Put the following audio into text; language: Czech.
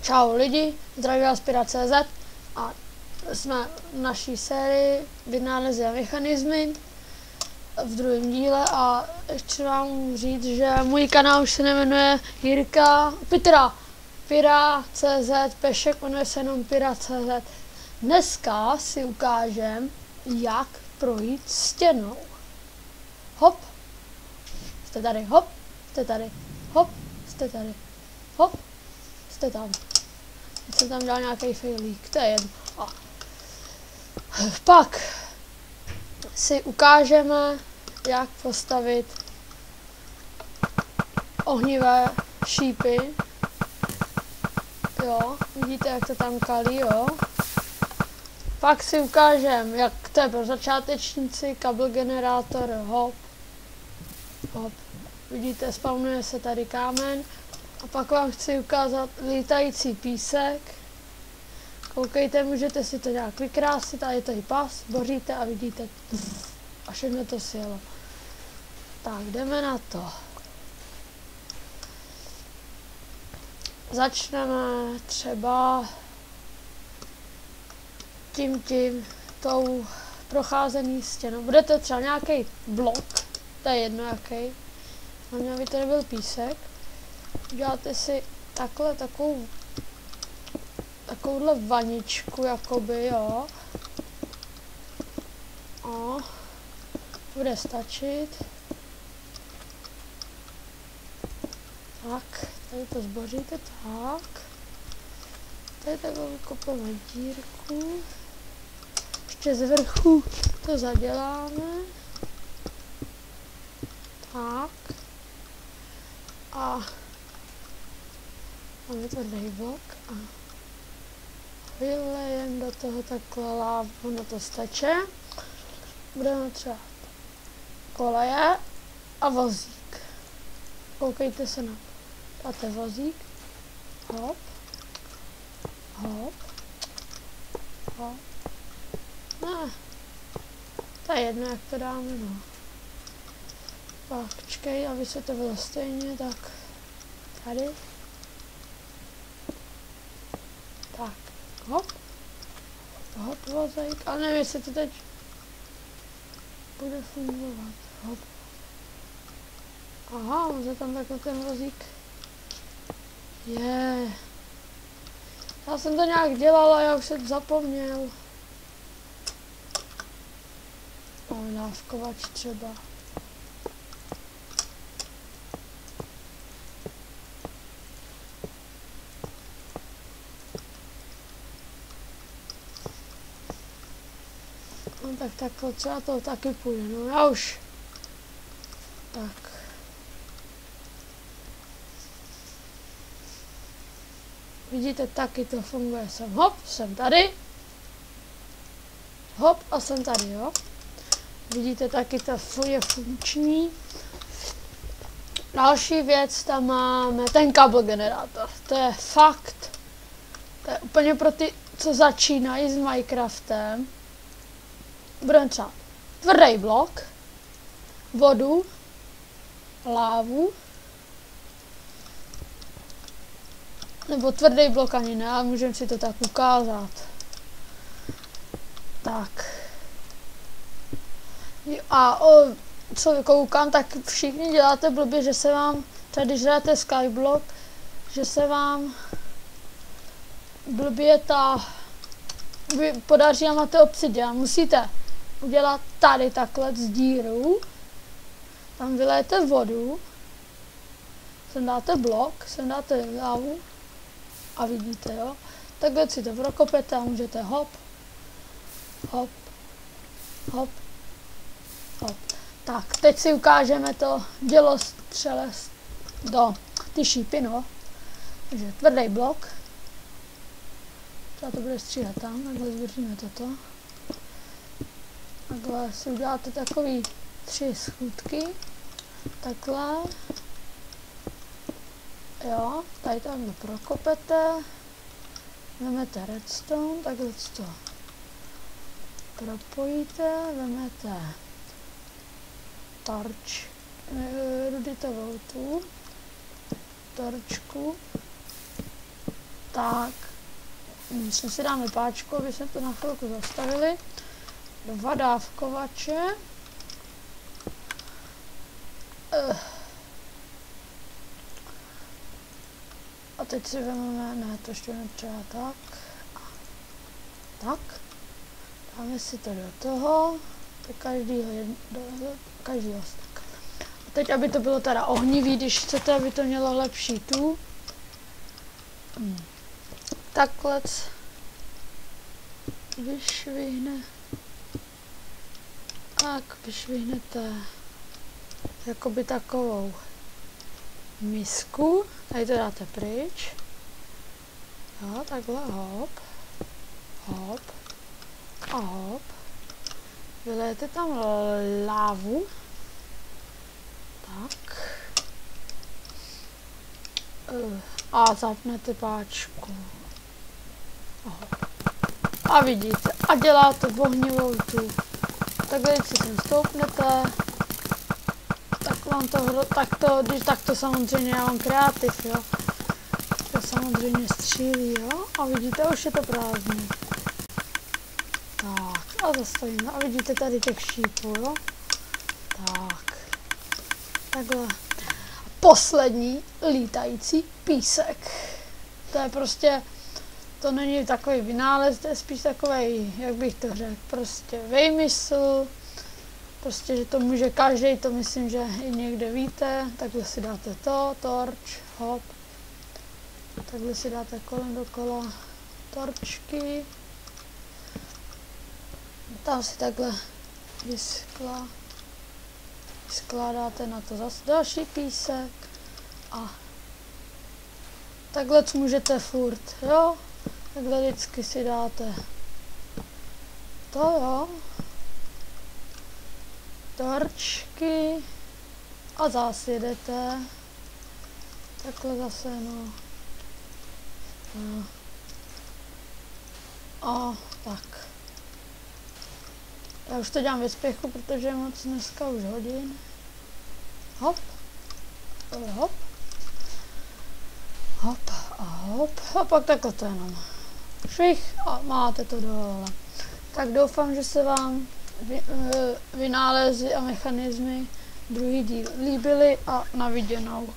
Čau lidi, zdraví vás Pira.cz a jsme v naší sérii Vynálezy a mechanismy v druhém díle a ještě vám můžu říct, že můj kanál už se nemenuje Jirka Pira.cz, Pešek, jmenuje se jenom Pira.cz. Dneska si ukážem, jak projít stěnou. Hop, jste tady, hop, jste tady, hop, jste tady, hop, jste tam. Teď jsem tam dal nějaký failík, to je jedno. A pak si ukážeme, jak postavit ohnivé šípy. Jo, vidíte, jak to tam kalí, jo. Pak si ukážeme, jak to je pro začátečníci, kabel generátor, hop, hop. Vidíte, spawnuje se tady kámen. A pak vám chci ukázat lítající písek. Koukejte, můžete si to nějak vykrásit a je to i pas, boříte a vidíte, a všechno to sjelo. Tak, jdeme na to. Začneme třeba tou procházený stěnou. Bude to třeba nějaký blok, to je jedno jaký, hlavně aby to nebyl písek. Uděláte si takhle takovouhle vaničku, jakoby, jo. A bude stačit. Tak, tady to zboříte, tak. Tady takovou vykopeme dírku. Ještě z vrchu to zaděláme. Tak. A máme tvrdý blok a vylejem do toho takhle lávu, ono to steče. Budeme třeba koleje a vozík. Koukejte se na to. Dáte vozík, hop, hop, hop. Ne, to je jedno, jak to dáme, no. Pak čekej, aby se to bylo stejně, tak tady. Tak, hop, hop, vozík, ale nevím, jestli to teď bude fungovat, hop. Aha, on se tam takhle ten vozík. Je. Já jsem to nějak dělal a já už jsem zapomněl. Dávkovač třeba. No tak takhle třeba to taky půjde, no já už. Tak. Vidíte, taky to funguje. Jsem hop, jsem tady. Hop a jsem tady, jo. Vidíte, taky to je funkční. Další věc, tam máme ten kabel generátor. To je fakt. To je úplně pro ty, co začínají s Minecraftem. Budeme třeba tvrdý blok, vodu, lávu, nebo tvrdý blok ani ne, ale můžeme si to tak ukázat. Tak. A co koukám, tak všichni děláte blbě, že se vám, třeba když hrajete Skyblock, že se vám blbě podaří a máte obsidian. Musíte udělat tady takhle z díru, tam vylejete vodu, sem dáte blok, sem dáte lávu a vidíte, jo. Takhle si to prokopete a můžete hop, hop, hop, hop. Tak, teď si ukážeme to dělostřelec do ty šípy, no. Takže tvrdý blok. Třeba to bude střílet tam, takhle zvěříme toto. Takhle si uděláte takový 3 schůdky. Takhle. Jo, tady tam prokopete. Vemete redstone, takhle to propojíte, vemete ruditovou tu torčku, Tak. Myslím si dáme páčku, aby jsme to na chvilku zastavili. 2 dávkovače. A teď si vezmeme, ne, to ještě netřeba tak. Tak. Dáme si to do toho. Do každýho tak. A teď, aby to bylo teda ohnivý, když chcete, aby to mělo lepší tu. Takhle vyšvihne. Tak, vyšvihnete jakoby takovou misku. Tady to dáte pryč. Jo, takhle hop. Hop. A hop. Vylejete tam lávu. Tak. A zapnete páčku. A vidíte. A děláte ohnivou tu. Takhle, když si sem stoupnete, tak vám to, když to samozřejmě já mám kreativ, jo. To samozřejmě střílí, jo. A vidíte, už je to prázdný. Tak, a zastavíme. A vidíte tady těch šípů, jo. Tak. Takhle. Poslední lítající písek. To je prostě, to není takový vynález, to je spíš takový, jak bych to řekl, prostě vymysl. Prostě, že to může každý, to myslím, že i někde víte. Takhle si dáte to, torč, hop. Takhle si dáte kolem dokola torčky. Tam si takhle vyskládáte na to zase další písek. A takhle můžete furt, jo. Takhle vždycky si dáte to, jo. Torčky a zase jedete. Takhle zase, no. A tak. Já už to dělám ve spěchu, protože je moc dneska už hodin. Hop. Hop. Hop a hop. A pak takhle to jenom švih a máte to dole. Tak doufám, že se vám vynálezy a mechanismy druhý díl líbily a na viděnou.